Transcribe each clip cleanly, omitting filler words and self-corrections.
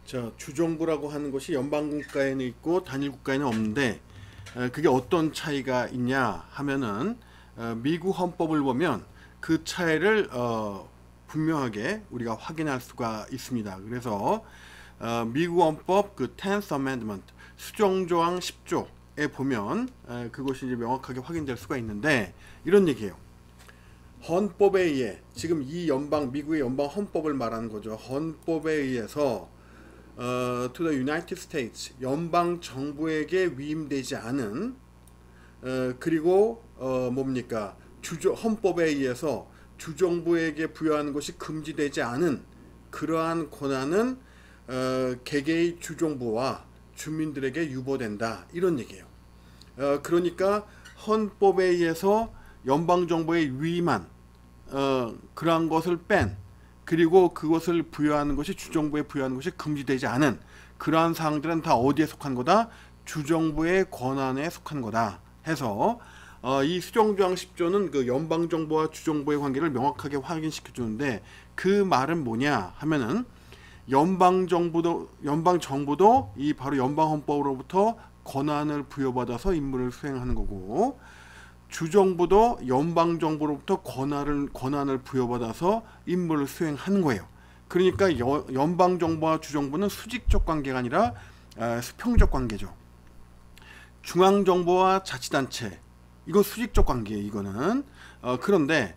자, 주정부라고 하는 것이 연방국가에는 있고 단일국가에는 없는데 그게 어떤 차이가 있냐 하면은 미국 헌법을 보면 그 차이를 분명하게 우리가 확인할 수가 있습니다. 그래서 미국 헌법 그 10th Amendment 수정조항 10조에 보면 그것이 이제 명확하게 확인될 수가 있는데 이런 얘기예요. 헌법에 의해 지금 이 미국의 연방 헌법을 말하는 거죠. 헌법에 의해서 to the United States 연방 정부에게 위임되지 않은 그리고 뭡니까 헌법에 의해서 주정부에게 부여하는 것이 금지되지 않은 그러한 권한은 개개의 주정부와 주민들에게 유보된다 이런 얘기예요. 그러니까 헌법에 의해서 연방 정부에 위임한 그러한 것을 뺀 그리고 그것을 부여하는 것이 주정부에 부여하는 것이 금지되지 않은 그러한 사항들은 다 어디에 속한 거다? 주정부의 권한에 속한 거다 해서 이 수정조항 10조는 그 연방정부와 주정부의 관계를 명확하게 확인시켜 주는데 그 말은 뭐냐 하면은 연방정부도 이 바로 연방헌법으로부터 권한을 부여받아서 임무를 수행하는 거고 주정부도 연방정부로부터 권한을 부여받아서 임무를 수행하는 거예요. 그러니까 연방정부와 주정부는 수직적 관계가 아니라 수평적 관계죠. 중앙정부와 자치단체 이거 수직적 관계예요. 이거는 그런데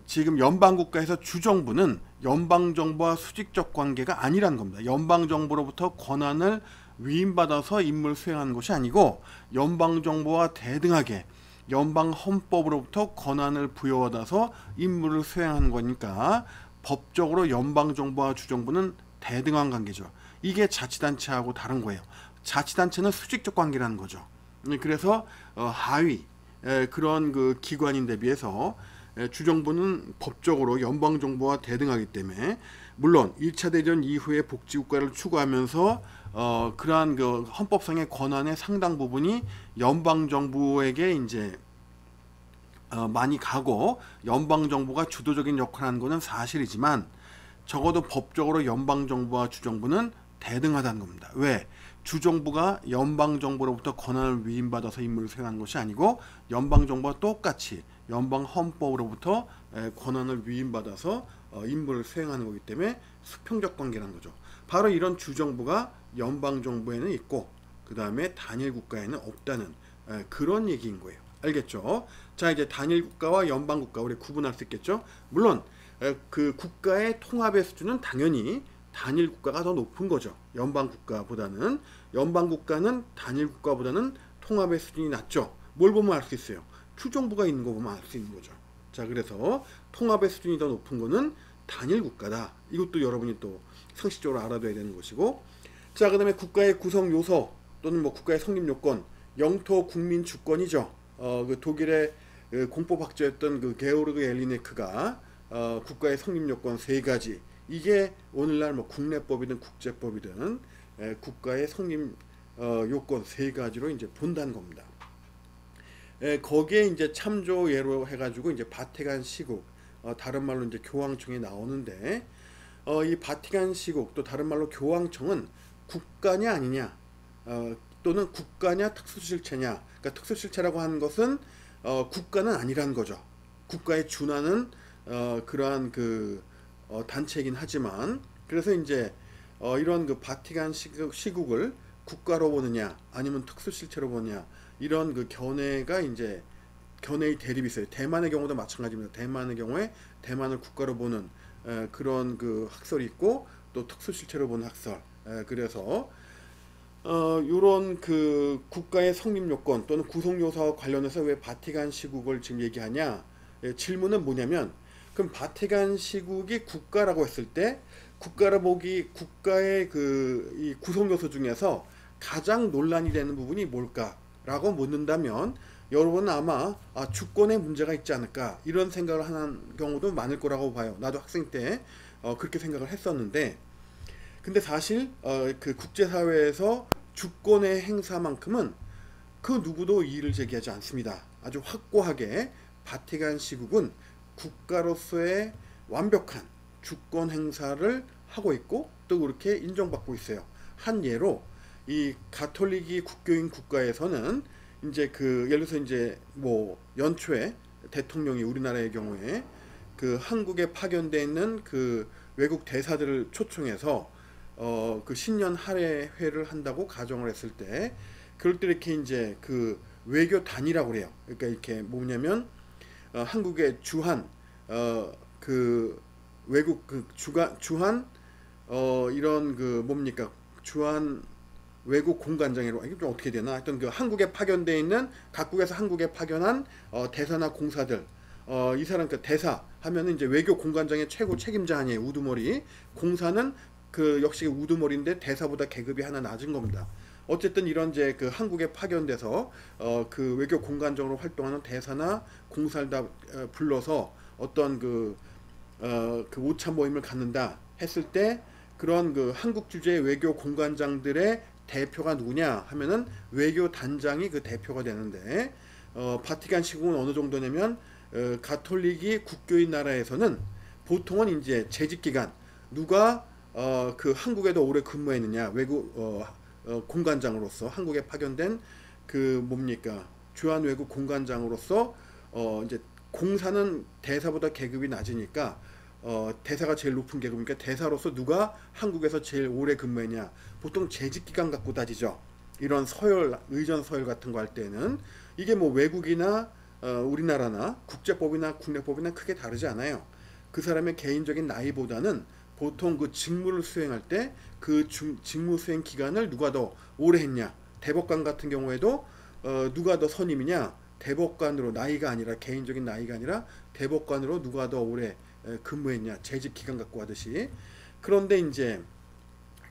지금 연방국가에서 주정부는 연방정부와 수직적 관계가 아니라는 겁니다. 연방정부로부터 권한을 위임받아서 임무를 수행하는 것이 아니고 연방정부와 대등하게 연방헌법으로부터 권한을 부여받아서 임무를 수행하는 거니까 법적으로 연방정부와 주정부는 대등한 관계죠. 이게 자치단체하고 다른 거예요. 자치단체는 수직적 관계라는 거죠. 그래서 하위 그런 그 기관인데 비해서 주정부는 법적으로 연방정부와 대등하기 때문에 물론 1차 대전 이후에 복지국가를 추구하면서 그러한 그 헌법상의 권한의 상당 부분이 연방정부에게 이제 많이 가고 연방정부가 주도적인 역할을 하는 것은 사실이지만 적어도 법적으로 연방정부와 주정부는 대등하다는 겁니다. 왜? 주정부가 연방정부로부터 권한을 위임받아서 임무를 수행하는 것이 아니고 연방정부와 똑같이 연방헌법으로부터 권한을 위임받아서 임무를 수행하는 거기 때문에 수평적 관계라는 거죠. 바로 이런 주정부가 연방정부에는 있고 그 다음에 단일국가에는 없다는 그런 얘기인 거예요. 알겠죠? 자, 이제 단일국가와 연방국가 우리 구분할 수 있겠죠? 물론 그 국가의 통합의 수준은 당연히 단일국가가 더 높은 거죠. 연방국가보다는. 연방국가는 단일국가보다는 통합의 수준이 낮죠. 뭘 보면 알 수 있어요? 주정부가 있는 거 보면 알 수 있는 거죠. 자, 그래서 통합의 수준이 더 높은 거는 단일국가다. 이것도 여러분이 또 상식적으로 알아둬야 되는 것이고, 자, 그 다음에 국가의 구성 요소 또는 뭐 국가의 성립 요건, 영토 국민 주권이죠. 그 독일의 공법학자였던 그 게오르그 엘리네크가 국가의 성립 요건 3가지 이게 오늘날 뭐 국내법이든 국제법이든 국가의 성립 요건 3가지로 이제 본다는 겁니다. 거기에 이제 참조 예로 해가지고 이제 바티칸 시국 다른 말로 이제 교황청에 나오는데 이 바티칸 시국 또 다른 말로 교황청은 국가냐 아니냐 또는 국가냐 특수실체냐 그러니까 특수실체라고 하는 것은 국가는 아니라는 거죠. 국가에 준하는 그러한 그 단체이긴 하지만 그래서 이제 이런 그 바티칸 시국을 국가로 보느냐 아니면 특수실체로 보느냐 이런 그 견해가 이제 견해의 대립이 있어요. 대만의 경우도 마찬가지입니다. 대만의 경우에 대만을 국가로 보는 그런 그 학설이 있고 또 특수실체로 보는 학설. 그래서 요런 그 국가의 성립 요건 또는 구성 요소와 관련해서 왜 바티칸 시국을 지금 얘기하냐? 질문은 뭐냐면 그럼 바티칸 시국이 국가라고 했을 때 국가라 보기 국가의 그 이 구성 요소 중에서 가장 논란이 되는 부분이 뭘까라고 묻는다면 여러분은 아마 주권에 문제가 있지 않을까 이런 생각을 하는 경우도 많을 거라고 봐요. 나도 학생 때 그렇게 생각을 했었는데 근데 사실 그 국제사회에서 주권의 행사만큼은 그 누구도 이의를 제기하지 않습니다. 아주 확고하게 바티칸 시국은 국가로서의 완벽한 주권 행사를 하고 있고 또 그렇게 인정받고 있어요. 한 예로 이 가톨릭이 국교인 국가에서는 이제 그 예를 들어서 이제 뭐 연초에 대통령이 우리나라의 경우에 그 한국에 파견돼 있는 그 외국 대사들을 초청해서 그 신년 할애회를 한다고 가정을 했을 때 그럴 때 이렇게 이제 그 외교 단이라고 그래요. 그러니까 이렇게 뭐냐면 한국의 주한 그 외국 그 주한 이런 그 뭡니까 주한 외국 공관장이라고 이게 좀 어떻게 되나 하여튼 그 한국에 파견돼 있는 각국에서 한국에 파견한 대사나 공사들 이 사람 그 대사 하면은 이제 외교 공관장의 최고 책임자 아니에요. 우두머리. 공사는 그 역시 우두머리인데 대사보다 계급이 하나 낮은 겁니다. 어쨌든 이런 이제 그 한국에 파견돼서 그 외교 공관장으로 활동하는 대사나 공사를 다 불러서 어떤 그 오차 모임을 갖는다 했을 때 그런 그 한국 주재의 외교 공관장들의 대표가 누구냐 하면은 외교 단장이 그 대표가 되는데 바티칸 시국은 어느 정도냐면 가톨릭이 국교인 나라에서는 보통은 이제 재직 기간 누가 그 한국에도 오래 근무했느냐 외국 공관장으로서 한국에 파견된 그 뭡니까 주한 외국 공관장으로서 이제 공사는 대사보다 계급이 낮으니까 대사가 제일 높은 계급이니까 대사로서 누가 한국에서 제일 오래 근무했냐 보통 재직 기간 갖고 따지죠. 이런 서열 의전 서열 같은 거 할 때는 이게 뭐 외국이나 우리나라나 국제법이나 국내법이나 크게 다르지 않아요. 그 사람의 개인적인 나이보다는 보통 그 직무를 수행할 때 그 직무 수행 기간을 누가 더 오래 했냐. 대법관 같은 경우에도 누가 더 선임이냐. 대법관으로 나이가 아니라 개인적인 나이가 아니라 대법관으로 누가 더 오래 근무했냐. 재직 기간 갖고 하듯이. 그런데 이제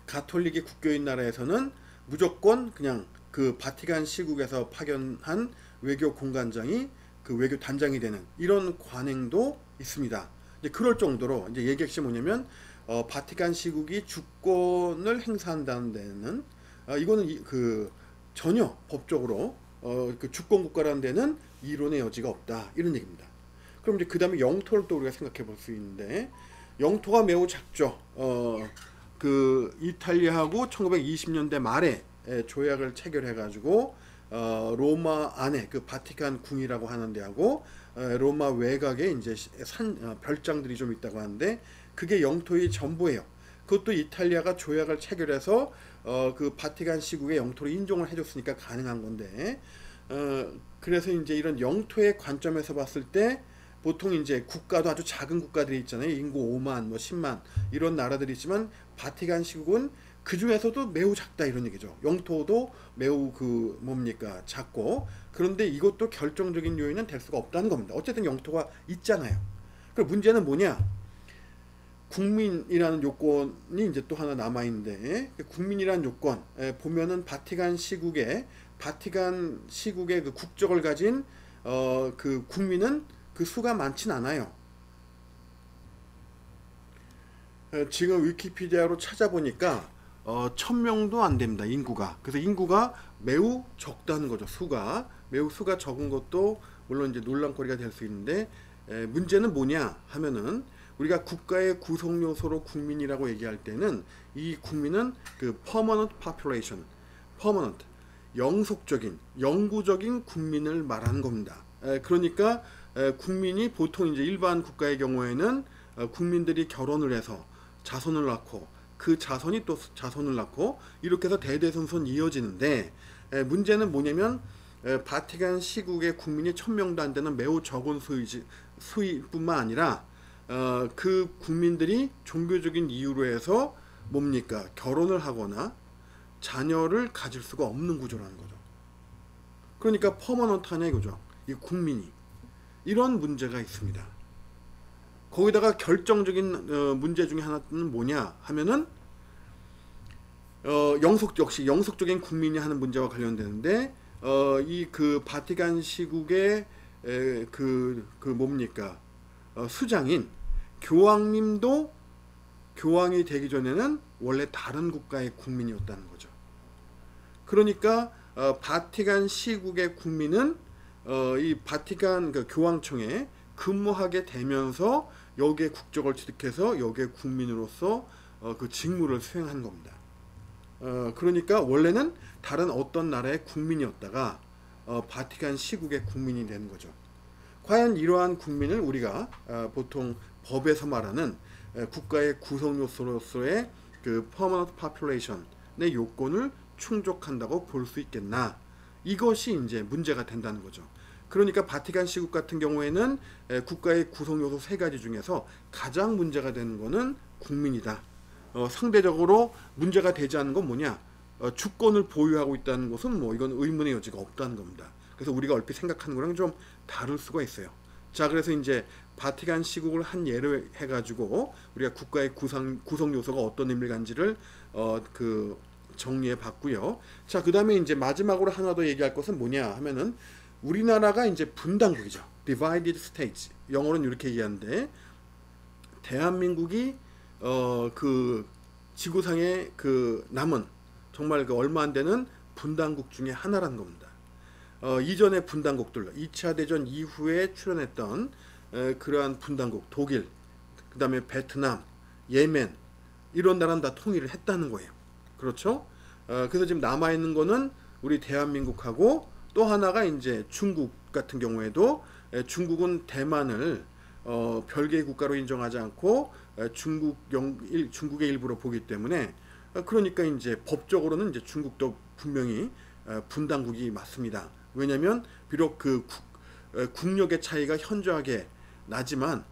가톨릭이 국교인 나라에서는 무조건 그냥 그 바티칸 시국에서 파견한 외교 공관장이 그 외교 단장이 되는 이런 관행도 있습니다. 이제 그럴 정도로 이제 얘기 핵심이 뭐냐면 바티칸 시국이 주권을 행사한다는 데는 이거는 그 전혀 법적으로 그 주권 국가라는 데는 이론의 여지가 없다 이런 얘기입니다. 그럼 이제 그 다음에 영토를 또 우리가 생각해 볼 수 있는데 영토가 매우 작죠. 그 이탈리아하고 1920년대 말에 조약을 체결해 가지고 로마 안에 그 바티칸 궁이라고 하는 데하고 로마 외곽에 이제 별장들이 좀 있다고 하는데 그게 영토의 전부예요. 그것도 이탈리아가 조약을 체결해서 그 바티칸 시국의 영토를 인정을 해줬으니까 가능한 건데 그래서 이제 이런 영토의 관점에서 봤을 때 보통 이제 국가도 아주 작은 국가들이 있잖아요. 인구 5만, 뭐 10만 이런 나라들이 있지만 바티칸 시국은 그 중에서도 매우 작다 이런 얘기죠. 영토도 매우 그 뭡니까 작고 그런데 이것도 결정적인 요인은 될 수가 없다는 겁니다. 어쨌든 영토가 있잖아요. 그럼 문제는 뭐냐? 국민이라는 요건이 이제 또 하나 남아 있는데 국민이라는 요건 보면은 바티칸 시국의 그 국적을 가진 그 국민은 그 수가 많진 않아요. 지금 위키피디아로 찾아보니까 1000명도 안 됩니다. 인구가. 그래서 인구가 매우 적다는 거죠. 매우 수가 적은 것도 물론 이제 논란거리가 될 수 있는데 문제는 뭐냐 하면은 우리가 국가의 구성 요소로 국민이라고 얘기할 때는 이 국민은 그 permanent population, permanent 영속적인 영구적인 국민을 말하는 겁니다. 그러니까 국민이 보통 이제 일반 국가의 경우에는 국민들이 결혼을 해서 자손을 낳고 그 자손이 또 자손을 낳고 이렇게 해서 대대손손 이어지는데 문제는 뭐냐면 바티칸 시국의 국민이 1000명도 안 되는 매우 적은 수위뿐만 아니라 그 국민들이 종교적인 이유로 해서 뭡니까 결혼을 하거나 자녀를 가질 수가 없는 구조라는 거죠. 그러니까 퍼머넌트하냐 이거죠. 이 국민이 이런 문제가 있습니다. 거기다가 결정적인 문제 중에 하나는 뭐냐 하면은 역시 영속적인 국민이 하는 문제와 관련되는데 이 그 바티칸 시국의 그 뭡니까 수장인 교황님도 교황이 되기 전에는 원래 다른 국가의 국민이었다는 거죠. 그러니까 바티칸 시국의 국민은 이 바티칸 그 교황청에 근무하게 되면서 여기에 국적을 취득해서 여기에 국민으로서 그 직무를 수행한 겁니다. 그러니까 원래는 다른 어떤 나라의 국민이었다가 바티칸 시국의 국민이 되는 거죠. 과연 이러한 국민을 우리가 보통 법에서 말하는 국가의 구성 요소로서의 그 permanent population의 요건을 충족한다고 볼 수 있겠나? 이것이 이제 문제가 된다는 거죠. 그러니까 바티칸 시국 같은 경우에는 국가의 구성 요소 3가지 중에서 가장 문제가 되는 것은 국민이다. 상대적으로 문제가 되지 않는 건 뭐냐? 주권을 보유하고 있다는 것은 뭐 이건 의문의 여지가 없다는 겁니다. 그래서 우리가 얼핏 생각하는 거랑 좀 다를 수가 있어요. 자, 그래서 이제 바티칸 시국을 한 예를 해가지고 우리가 국가의 구성 요소가 어떤 의미를 갖는지를 그 정리해 봤고요. 자, 그 다음에 이제 마지막으로 하나 더 얘기할 것은 뭐냐 하면은 우리나라가 이제 분단국이죠. Divided States. 영어로는 이렇게 얘기하는데 대한민국이 그 지구상의 그 남은 정말 그 얼마 안 되는 분단국 중에 하나라는 겁니다. 이전의 분단국들, 2차 대전 이후에 출현했던 그러한 분단국, 독일, 그 다음에 베트남, 예멘 이런 나라는 다 통일을 했다는 거예요. 그렇죠? 그래서 지금 남아있는 거는 우리 대한민국하고 또 하나가 이제 중국 같은 경우에도 중국은 대만을 별개의 국가로 인정하지 않고 중국의 일부로 보기 때문에 그러니까 이제 법적으로는 이제 중국도 분명히 분단국이 맞습니다. 왜냐하면 비록 그 국력의 차이가 현저하게 나지만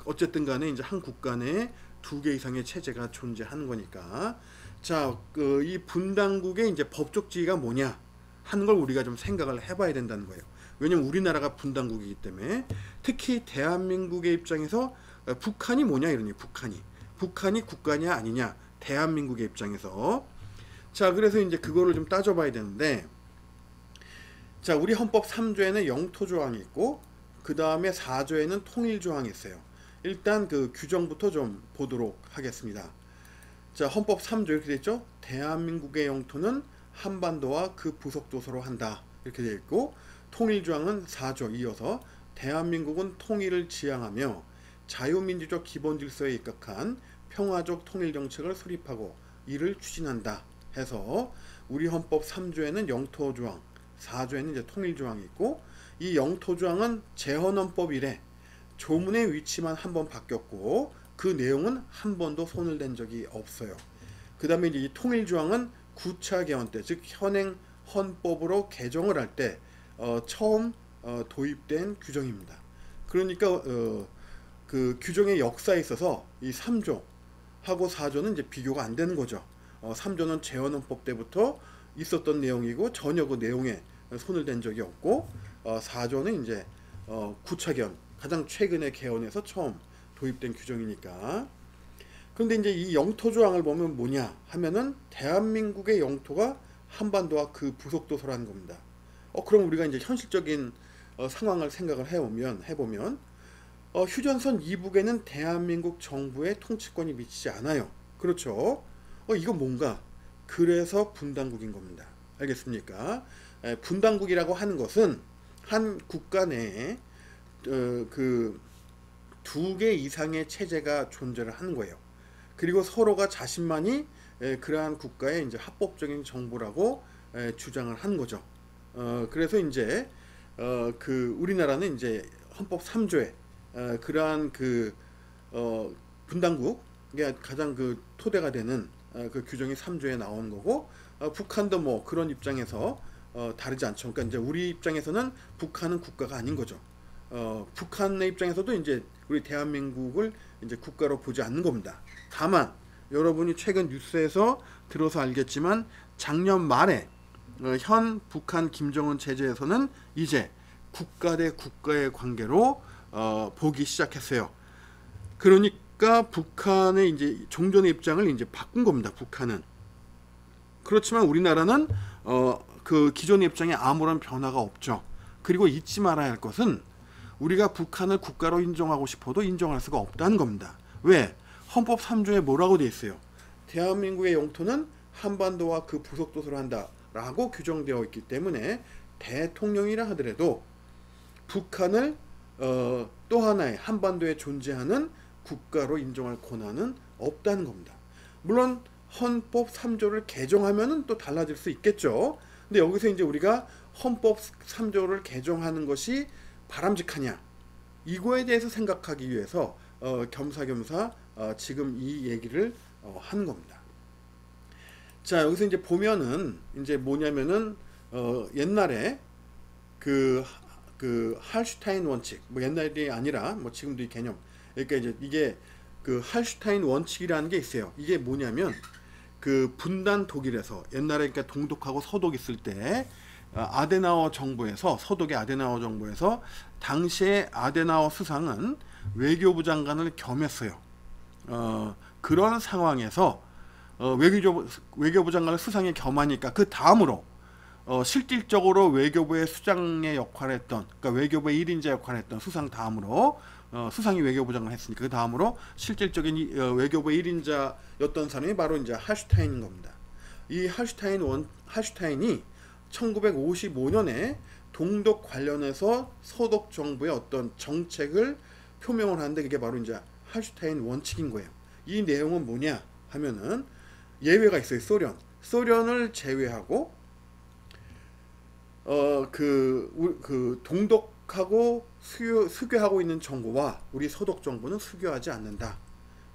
어쨌든 간에 이제 한 국가 내에 2개 이상의 체제가 존재하는 거니까. 자, 이 분단국의 이제 법적 지위가 뭐냐 하는 걸 우리가 좀 생각을 해봐야 된다는 거예요. 왜냐면 우리나라가 분단국이기 때문에. 특히 대한민국의 입장에서 북한이 뭐냐 이러니 북한이 국가냐 아니냐 대한민국의 입장에서. 자, 그래서 이제 그거를 좀 따져봐야 되는데, 자, 우리 헌법 3조에는 영토 조항이 있고 그 다음에 4조에는 통일 조항이 있어요. 일단 그 규정부터 좀 보도록 하겠습니다. 자, 헌법 3조 이렇게 되어 있죠. 대한민국의 영토는 한반도와 그 부속도서로 한다 이렇게 되어 있고, 통일 조항은 4조 이어서 대한민국은 통일을 지향하며 자유민주적 기본질서에 입각한 평화적 통일정책을 수립하고 이를 추진한다 해서 우리 헌법 3조에는 영토조항, 4조에는 이제 통일조항이 있고, 이 영토조항은 재헌헌법 이래 조문의 위치만 한 번 바뀌었고 그 내용은 한 번도 손을 댄 적이 없어요. 그 다음에 이 통일조항은 9차 개헌 때, 즉 현행 헌법으로 개정을 할 때 처음 도입된 규정입니다. 그러니까 그 규정의 역사에 있어서 이 3조하고 4조는 이제 비교가 안 되는 거죠. 3조는 재헌헌법 때부터 있었던 내용이고 전혀 그 내용에 손을 댄 적이 없고, 4조는 이제 9차 개헌, 가장 최근의 개헌에서 처음 도입된 규정이니까. 그런데 이제 이 영토 조항을 보면 뭐냐 하면은 대한민국의 영토가 한반도와 그 부속도서라는 겁니다. 그럼 우리가 이제 현실적인 상황을 생각을 해보면 휴전선 이북에는 대한민국 정부의 통치권이 미치지 않아요. 그렇죠? 이건 뭔가 그래서 분단국인 겁니다. 알겠습니까? 분단국이라고 하는 것은 한 국가 내에 그 2개 이상의 체제가 존재를 하는 거예요. 그리고 서로가 자신만이 그러한 국가의 이제 합법적인 정부라고 주장을 하는 거죠. 그래서 이제 그 우리나라는 이제 헌법 3조에 그러한 그 분단국이 가장 그 토대가 되는 그 규정이 3조에 나온 거고, 북한도 뭐 그런 입장에서 다르지 않죠. 그러니까 이제 우리 입장에서는 북한은 국가가 아닌 거죠. 북한의 입장에서도 이제 우리 대한민국을 이제 국가로 보지 않는 겁니다. 다만 여러분이 최근 뉴스에서 들어서 알겠지만 작년 말에 현 북한 김정은 체제에서는 이제 국가 대 국가의 관계로 보기 시작했어요. 그러니까 북한의 이제 종전의 입장을 이제 바꾼 겁니다. 북한은. 그렇지만 우리나라는 그 기존의 입장에 아무런 변화가 없죠. 그리고 잊지 말아야 할 것은 우리가 북한을 국가로 인정하고 싶어도 인정할 수가 없다는 겁니다. 왜? 헌법 3조에 뭐라고 돼 있어요? 대한민국의 영토는 한반도와 그 부속도서로 한다 라고 규정되어 있기 때문에 대통령이라 하더라도 북한을 또 하나의 한반도에 존재하는 국가로 인정할 권한은 없다는 겁니다. 물론 헌법 3조를 개정하면은 또 달라질 수 있겠죠. 근데 여기서 이제 우리가 헌법 3조를 개정하는 것이 바람직하냐, 이거에 대해서 생각하기 위해서 겸사겸사 지금 이 얘기를 하는 겁니다. 자, 여기서 이제 보면은 이제 뭐냐면은 옛날에 그 할슈타인 원칙, 뭐 옛날이 아니라 뭐 지금도 이 개념, 그러니까 이제 이게 그 할슈타인 원칙이라는 게 있어요. 이게 뭐냐면 그 분단 독일에서 옛날에 그러니까 동독하고 서독 있을 때 아데나워 정부에서, 서독의 아데나워 정부에서 당시에 아데나워 수상은 외교부 장관을 겸했어요. 그런 상황에서 외교부 장관을 수상에 겸하니까 그 다음으로 실질적으로 외교부의 수장의 역할을 했던, 그러니까 외교부의 1인자 역할을 했던 수상 다음으로 수상이 외교부 장관을 했으니까 그 다음으로 실질적인 외교부의 1인자였던 사람이 바로 이제 할슈타인인 겁니다. 이 할슈타인이 1955년에 동독 관련해서 서독 정부의 어떤 정책을 표명을 하는데 그게 바로 이제 할슈타인 원칙인 거예요. 이 내용은 뭐냐 하면은 예외가 있어요. 소련을 제외하고 동독하고 수교하고 있는 정부와 우리 서독 정부는 수교하지 않는다.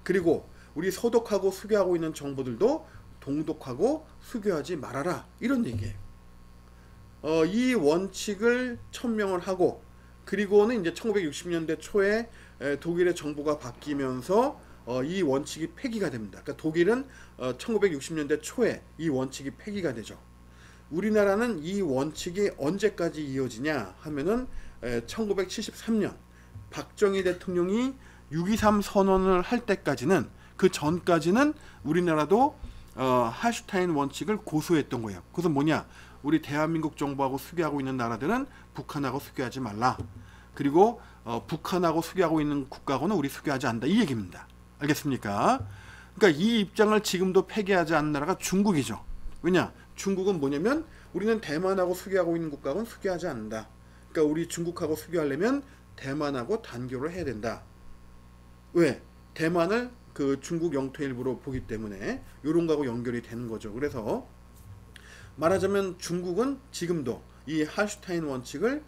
그리고 우리 서독하고 수교하고 있는 정부들도 동독하고 수교하지 말아라, 이런 얘기예요. 이 원칙을 천명을 하고, 그리고는 이제 1960년대 초에 독일의 정부가 바뀌면서 이 원칙이 폐기가 됩니다. 그러니까 독일은 1960년대 초에 이 원칙이 폐기가 되죠. 우리나라는 이 원칙이 언제까지 이어지냐 하면은 1973년 박정희 대통령이 6.23 선언을 할 때까지는, 그 전까지는 우리나라도 할슈타인 원칙을 고수했던 거예요. 그래서 뭐냐, 우리 대한민국 정부하고 수교하고 있는 나라들은 북한하고 수교하지 말라, 그리고 북한하고 수교하고 있는 국가하고는 우리 수교하지 않는다, 이 얘기입니다. 알겠습니까? 그러니까 이 입장을 지금도 폐기하지 않는 나라가 중국이죠. 왜냐, 중국은 뭐냐면 우리는 대만하고 수교하고 있는 국가하고는 수교하지 않는다. 그러니까 우리 중국하고 수교하려면 대만하고 단교를 해야 된다. 왜? 대만을 그 중국 영토 일부로 보기 때문에 이런 거하고 연결이 되는 거죠. 그래서 말하자면 중국은 지금도 이 할슈타인 원칙을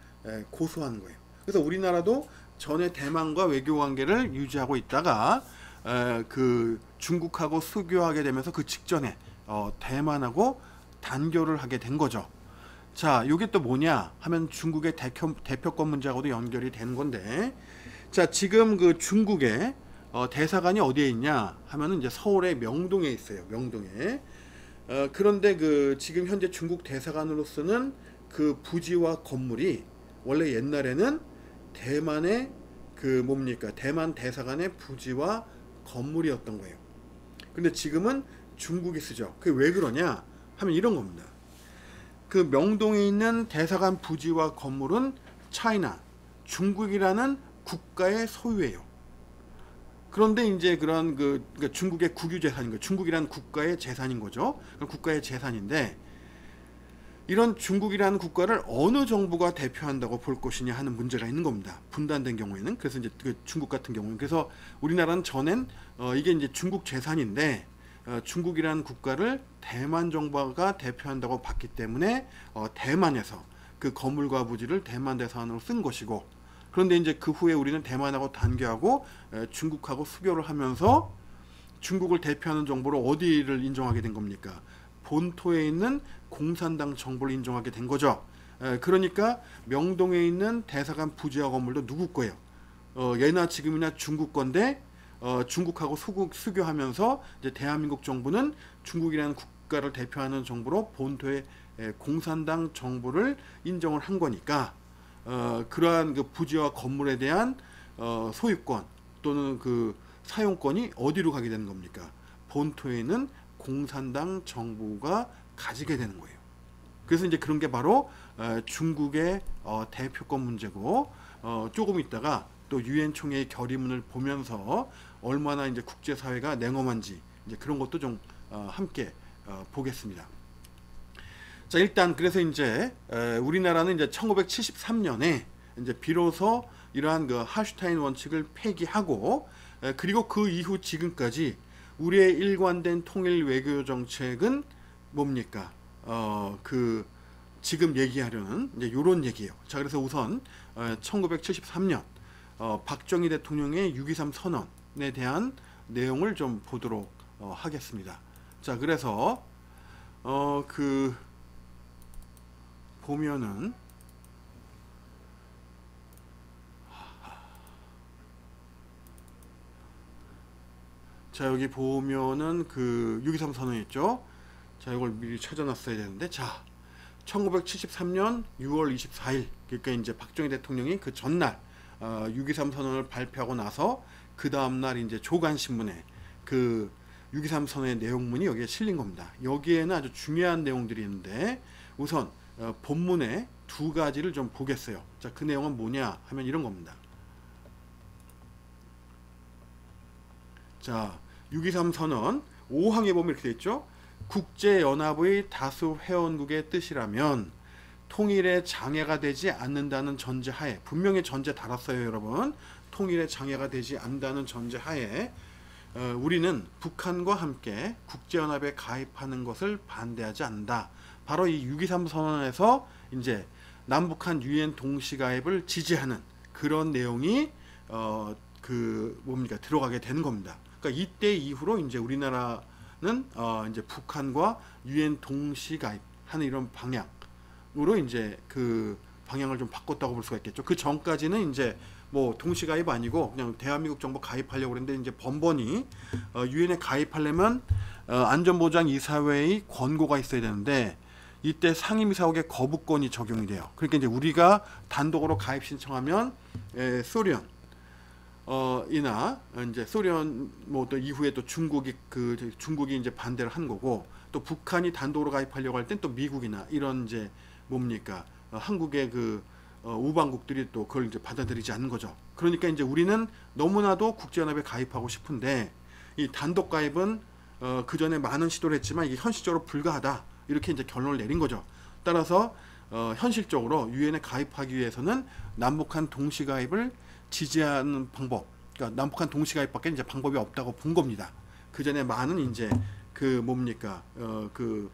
고수하는 거예요. 그래서 우리나라도 전에 대만과 외교 관계를 유지하고 있다가 그 중국하고 수교하게 되면서 그 직전에 대만하고 단교를 하게 된 거죠. 자, 이게 또 뭐냐 하면 중국의 대표권 문제하고도 연결이 되는 건데, 자, 지금 그 중국의 대사관이 어디에 있냐 하면은 이제 서울의 명동에 있어요. 명동에. 그런데 그 지금 현재 중국 대사관으로서는 그 부지와 건물이 원래 옛날에는 대만의 그 뭡니까, 대만 대사관의 부지와 건물이었던 거예요. 근데 지금은 중국이 쓰죠. 그게 왜 그러냐 하면 이런 겁니다. 그 명동에 있는 대사관 부지와 건물은 차이나, 중국이라는 국가의 소유예요. 그런데 이제 그런 그러니까 중국의 국유재산인 거예요. 중국이라는 국가의 재산인 거죠. 국가의 재산인데, 이런 중국이라는 국가를 어느 정부가 대표한다고 볼 것이냐 하는 문제가 있는 겁니다. 분단된 경우에는. 그래서 이제 그 중국 같은 경우는, 그래서 우리나라는 전엔 이게 이제 중국 재산인데 중국이라는 국가를 대만 정부가 대표한다고 봤기 때문에 대만에서 그 건물과 부지를 대만 대사관으로 쓴 것이고, 그런데 이제 그 후에 우리는 대만하고 단교하고 중국하고 수교를 하면서 중국을 대표하는 정부로 어디를 인정하게 된 겁니까? 본토에 있는 공산당 정부를 인정하게 된 거죠. 그러니까 명동에 있는 대사관 부지와 건물도 누구 거예요? 예나 지금이나 중국 건데 중국하고 수교하면서 이제 대한민국 정부는 중국이라는 국가를 대표하는 정부로 본토의 공산당 정부를 인정을 한 거니까 그러한 그 부지와 건물에 대한 소유권 또는 그 사용권이 어디로 가게 되는 겁니까? 본토에 있는 공산당 정부가 가지게 되는 거예요. 그래서 이제 그런 게 바로 중국의 대표권 문제고, 조금 있다가 또 유엔 총회의 결의문을 보면서 얼마나 이제 국제사회가 냉엄한지 이제 그런 것도 좀 함께 보겠습니다. 자, 일단 그래서 이제 우리나라는 이제 1973년에 이제 비로소 이러한 그 할슈타인 원칙을 폐기하고, 그리고 그 이후 지금까지 우리의 일관된 통일 외교 정책은 뭡니까? 그 지금 얘기하려는 이제 요런 얘기예요. 자, 그래서 우선 1973년 박정희 대통령의 6.23 선언에 대한 내용을 좀 보도록 하겠습니다. 자, 그래서 그 보면은 자, 여기 보면은 그 6.23 선언 있죠. 자, 이걸 미리 찾아놨어야 되는데, 자, 1973년 6월 24일, 그러니까 이제 박정희 대통령이 그 전날 6.23 선언을 발표하고 나서 그 다음날 이제 조간신문에 그 6.23 선언의 내용문이 여기에 실린 겁니다. 여기에는 아주 중요한 내용들이 있는데, 우선 본문에 두 가지를 좀 보겠어요. 자, 그 내용은 뭐냐 하면 이런 겁니다. 자, 6.23 선언 5항에 보면 이렇게 돼 있죠. 국제연합의 다수 회원국의 뜻이라면 통일에 장애가 되지 않는다는 전제하에, 분명히 전제 달았어요, 여러분. 통일에 장애가 되지 않는다는 전제하에 우리는 북한과 함께 국제연합에 가입하는 것을 반대하지 않는다. 바로 이 6.23 선언에서 이제 남북한 유엔 동시가입을 지지하는 그런 내용이 그 뭡니까 들어가게 되는 겁니다. 그러니까 이때 이후로 이제 우리나라는 이제 북한과 유엔 동시가입하는 이런 방향으로 이제 그 방향을 좀 바꿨다고 볼 수가 있겠죠. 그 전까지는 이제 뭐 동시가입 아니고 그냥 대한민국 정부 가입하려고 그랬는데, 이제 번번이 유엔에 가입하려면 안전보장이사회의 권고가 있어야 되는데, 이때 상임이사국의 거부권이 적용이 돼요. 그러니까 이제 우리가 단독으로 가입 신청하면 소련 이나 이제 소련 뭐 또 이후에 또 중국이 이제 반대를 한 거고, 또 북한이 단독으로 가입하려고 할 땐 또 미국이나 이런 이제 뭡니까 한국의 그 우방국들이 또 그걸 이제 받아들이지 않는 거죠. 그러니까 이제 우리는 너무나도 국제연합에 가입하고 싶은데 이 단독 가입은 그 전에 많은 시도를 했지만 이게 현실적으로 불가하다, 이렇게 이제 결론을 내린 거죠. 따라서 현실적으로 유엔에 가입하기 위해서는 남북한 동시가입을 지지하는 방법, 그러니까 남북한 동시가입밖에 이제 방법이 없다고 본 겁니다. 그 전에 많은 이제 그 뭡니까 그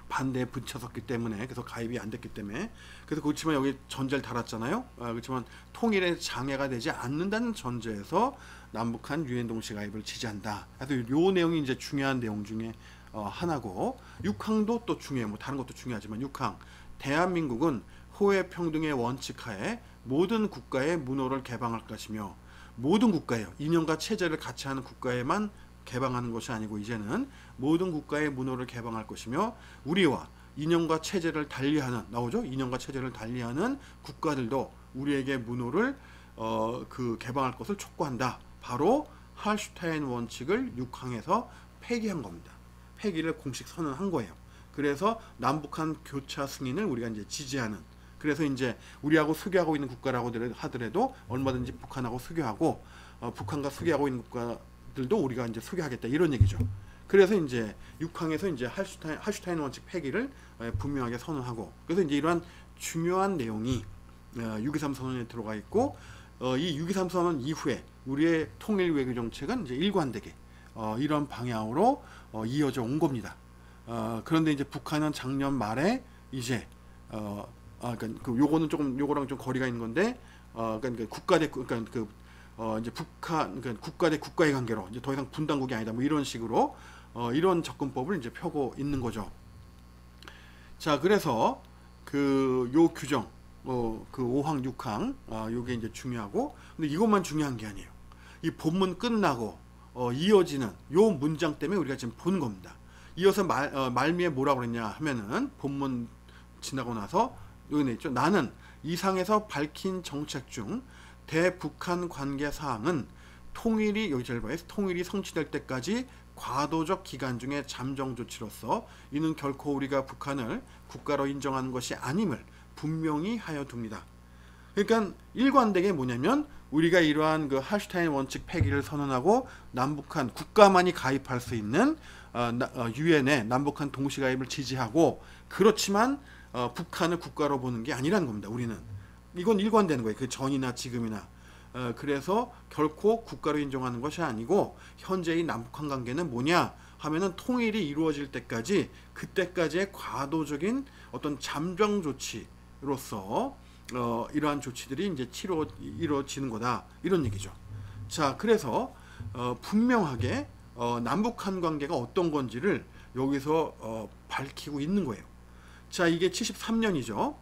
반대에 부딪혔었기 때문에, 그래서 가입이 안 됐기 때문에. 그래서 그렇지만 여기 전제를 달았잖아요. 그렇지만 통일에 장애가 되지 않는다는 전제에서 남북한 유엔 동시가입을 지지한다. 그래서 요 내용이 이제 중요한 내용 중에 하나고, 6항도 또 중요해요. 뭐 다른 것도 중요하지만 6항, 대한민국은 호혜 평등의 원칙하에 모든 국가의 문호를 개방할 것이며, 모든 국가예요. 이념과 체제를 같이 하는 국가에만 개방하는 것이 아니고 이제는 모든 국가의 문호를 개방할 것이며, 우리와 이념과 체제를 달리하는, 나오죠? 이념과 체제를 달리하는 국가들도 우리에게 문호를 그 개방할 것을 촉구한다. 바로 할슈타인 원칙을 6항에서 폐기한 겁니다. 폐기를 공식 선언한 거예요. 그래서 남북한 교차 승인을 우리가 이제 지지하는, 그래서 이제 우리하고 수교하고 있는 국가라고 하더라도 얼마든지 북한하고 수교하고 북한과 수교하고 있는 국가들도 우리가 이제 수교하겠다, 이런 얘기죠. 그래서 이제 6항에서 이제 할슈타인 원칙 폐기를 분명하게 선언하고, 그래서 이제 이러한 중요한 내용이 6.23 선언에 들어가 있고, 이 6.23 선언 이후에 우리의 통일 외교 정책은 이제 일관되게 이런 방향으로 이어져 온 겁니다. 그런데 이제 북한은 작년 말에 이제 그러니까 요거는 조금 요거랑 좀 거리가 있는 건데, 그러니까 국가 대 그러니까 이제 북한, 그러니까 국가 대 국가의 관계로 이제 더 이상 분단국이 아니다, 뭐 이런 식으로 이런 접근법을 이제 펴고 있는 거죠. 자, 그래서 그 요 규정 그 5항 6항 요게 이제 중요하고, 근데 이것만 중요한 게 아니에요. 이 본문 끝나고 이어지는 요 문장 때문에 우리가 지금 보는 겁니다. 이어서 말미에 뭐라고 그랬냐 하면은, 본문 지나고 나서 여기 있죠. 나는 이상에서 밝힌 정책 중 대북한 관계 사항은 통일이, 여기 잘 봐요, 통일이 성취될 때까지 과도적 기간 중에 잠정 조치로서 이는 결코 우리가 북한을 국가로 인정하는 것이 아님을 분명히 하여 둡니다. 그러니까 일관되게 뭐냐면, 우리가 이러한 그 할슈타인 원칙 폐기를 선언하고 남북한 국가만이 가입할 수 있는 유엔에 남북한 동시가입을 지지하고, 그렇지만 북한을 국가로 보는 게 아니라는 겁니다. 우리는 이건 일관되는 거예요. 그 전이나 지금이나 그래서 결코 국가로 인정하는 것이 아니고 현재의 남북한 관계는 뭐냐 하면은 통일이 이루어질 때까지 그때까지의 과도적인 어떤 잠정 조치로서 이러한 조치들이 이제 이루어지는 거다 이런 얘기죠. 자, 그래서 분명하게 남북한 관계가 어떤 건지를 여기서 밝히고 있는 거예요. 자, 이게 73년이죠.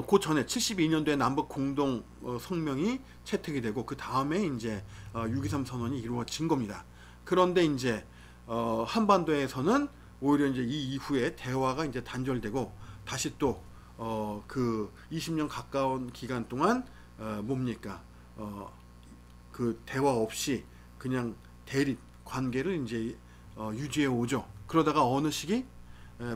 그 전에 72년도에 남북 공동 성명이 채택이 되고 그 다음에 이제 6.23 선언이 이루어진 겁니다. 그런데 이제 한반도에서는 오히려 이제 이 이후에 대화가 이제 단절되고 다시 또 그 20년 가까운 기간 동안 뭡니까 그 대화 없이 그냥 대립 관계를 이제 유지해 오죠. 그러다가 어느 시기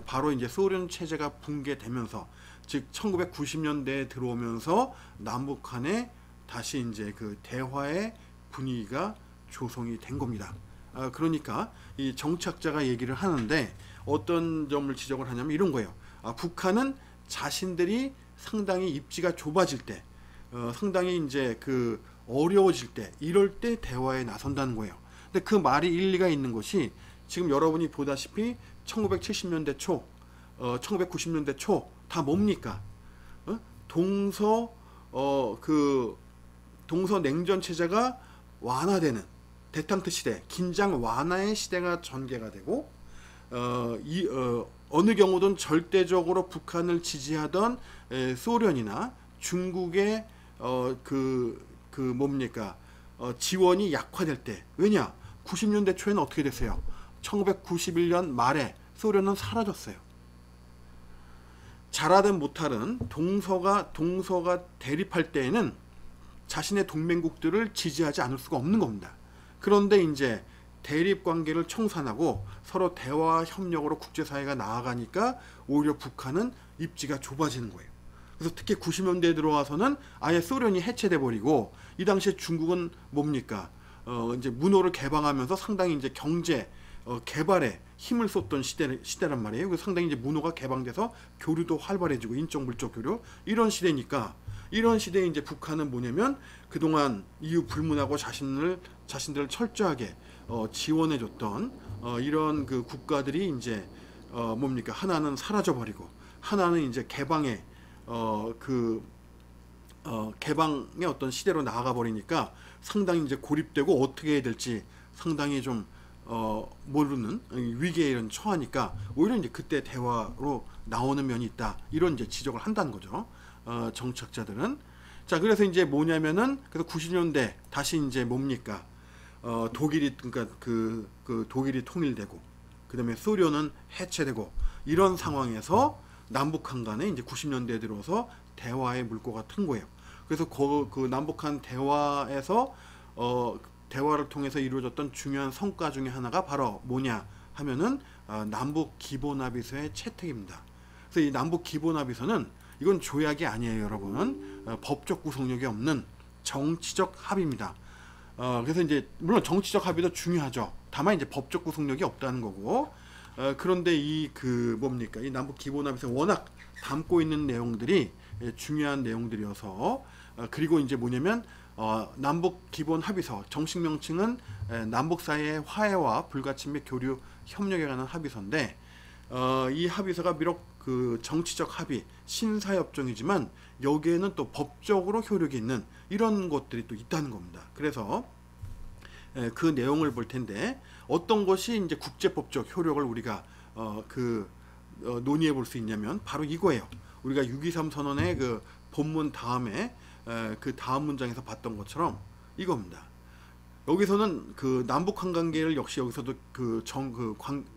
바로 이제 소련 체제가 붕괴되면서 즉 1990년대에 들어오면서 남북 간에 다시 이제 그 대화의 분위기가 조성이 된 겁니다. 그러니까 이 정치학자가 얘기를 하는데 어떤 점을 지적을 하냐면 이런 거예요. 북한은 자신들이 상당히 입지가 좁아질 때, 상당히 이제 그 어려워질 때, 이럴 때 대화에 나선다는 거예요. 근데 그 말이 일리가 있는 것이 지금 여러분이 보다시피 1970년대 초, 1990년대 초 다 뭡니까? 동서 동서 냉전 체제가 완화되는 데탕트 시대, 긴장 완화의 시대가 전개가 되고 어느 경우든 절대적으로 북한을 지지하던 소련이나 중국의 뭡니까 지원이 약화될 때 왜냐 90년대 초에는 어떻게 됐어요? 1991년 말에 소련은 사라졌어요. 잘하든 못하든 동서가 대립할 때에는 자신의 동맹국들을 지지하지 않을 수가 없는 겁니다. 그런데 이제 대립 관계를 청산하고 서로 대화 협력으로 국제사회가 나아가니까 오히려 북한은 입지가 좁아지는 거예요. 그래서 특히 90년대에 들어와서는 아예 소련이 해체돼 버리고 이 당시에 중국은 뭡니까 이제 문호를 개방하면서 상당히 이제 경제 개발에 힘을 쏟던 시대란 말이에요. 그래서 상당히 이제 문호가 개방돼서 교류도 활발해지고 인적 물적 교류 이런 시대니까 이런 시대에 이제 북한은 뭐냐면 그동안 이유 불문하고 자신들을 철저하게 지원해줬던 이런 그 국가들이 이제 뭡니까 하나는 사라져버리고 하나는 이제 개방의 개방의 어떤 시대로 나아가 버리니까 상당히 이제 고립되고 어떻게 해야 될지 상당히 좀 모르는 위기에 이런 처하니까 오히려 이제 그때 대화로 나오는 면이 있다 이런 이제 지적을 한다는 거죠. 정치학자들은. 자, 그래서 이제 뭐냐면은 그래서 90년대 다시 이제 뭡니까 독일이 그러니까 그 독일이 통일되고 그다음에 소련은 해체되고 이런 상황에서 남북한 간에 이제 90년대에 들어서 대화의 물꼬가 튼 거예요. 그래서 그 남북한 대화에서 대화를 통해서 이루어졌던 중요한 성과 중에 하나가 바로 뭐냐 하면은 남북 기본합의서의 채택입니다. 그래서 이 남북 기본합의서는 이건 조약이 아니에요, 여러분. 법적 구속력이 없는 정치적 합의입니다. 그래서 이제 물론 정치적 합의도 중요하죠. 다만 이제 법적 구속력이 없다는 거고. 그런데 이 뭡니까 이 남북 기본합의서 워낙 담고 있는 내용들이 중요한 내용들이어서 그리고 이제 뭐냐면 남북 기본 합의서 정식 명칭은 남북 사이의 화해와 불가침 및 교류 협력에 관한 합의서인데 이 합의서가 비록 그 정치적 합의 신사협정이지만 여기에는 또 법적으로 효력이 있는 이런 것들이 또 있다는 겁니다. 그래서 그 내용을 볼 텐데 어떤 것이 이제 국제법적 효력을 우리가 논의해 볼 수 있냐면 바로 이거예요. 우리가 6.23 선언의 그 본문 다음에 그 다음 문장에서 봤던 것처럼 이겁니다. 여기서는 그 남북한 관계를 역시 여기서도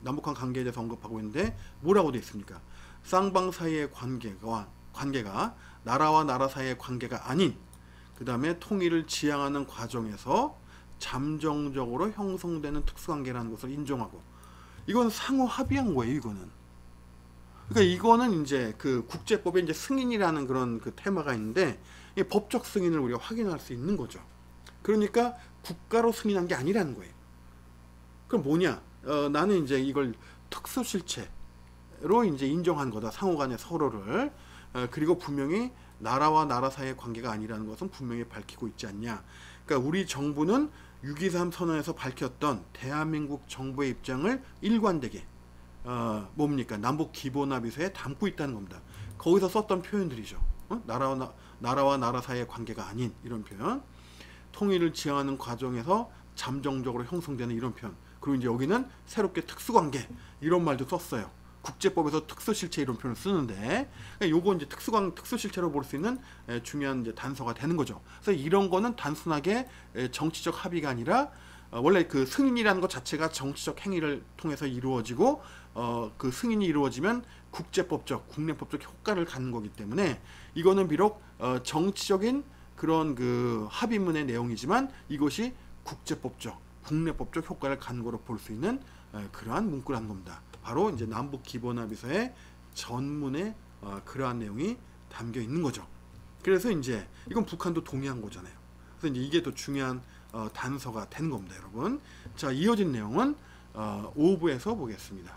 남북한 관계에 대해서 언급하고 있는데 뭐라고 되어 있습니까? 쌍방 사이의 관계가 나라와 나라 사이의 관계가 아닌 그 다음에 통일을 지향하는 과정에서 잠정적으로 형성되는 특수관계라는 것을 인정하고 이건 상호 합의한 거예요. 이거는 그러니까 이거는 이제 그 국제법에 이제 승인이라는 그런 그 테마가 있는데 이 법적 승인을 우리가 확인할 수 있는 거죠. 그러니까 국가로 승인한 게 아니라는 거예요. 그럼 뭐냐? 나는 이제 이걸 특수실체로 이제 인정한 거다. 상호간의 서로를. 그리고 분명히 나라와 나라 사이의 관계가 아니라는 것은 분명히 밝히고 있지 않냐. 그러니까 우리 정부는 6.23 선언에서 밝혔던 대한민국 정부의 입장을 일관되게 뭡니까? 남북 기본합의서에 담고 있다는 겁니다. 거기서 썼던 표현들이죠. 나라와 나라 사이의 관계가 아닌 이런 표현, 통일을 지향하는 과정에서 잠정적으로 형성되는 이런 표현, 그리고 이제 여기는 새롭게 특수관계 이런 말도 썼어요. 국제법에서 특수실체 이런 표현을 쓰는데, 요거 이제 특수실체로 볼 수 있는 중요한 이제 단서가 되는 거죠. 그래서 이런 거는 단순하게 정치적 합의가 아니라 원래 그 승인이라는 것 자체가 정치적 행위를 통해서 이루어지고 그 승인이 이루어지면 국제법적, 국내법적 효과를 갖는 거기 때문에 이거는 비록 정치적인 그런 그 합의문의 내용이지만 이것이 국제법적, 국내법적 효과를 갖는 거로 볼 수 있는 그러한 문구라는 겁니다. 바로 이제 남북 기본합의서의 전문에 그러한 내용이 담겨 있는 거죠. 그래서 이제 이건 북한도 동의한 거잖아요. 그래서 이제 이게 또 중요한 단서가 되는 겁니다, 여러분. 자, 이어진 내용은 5부에서 보겠습니다.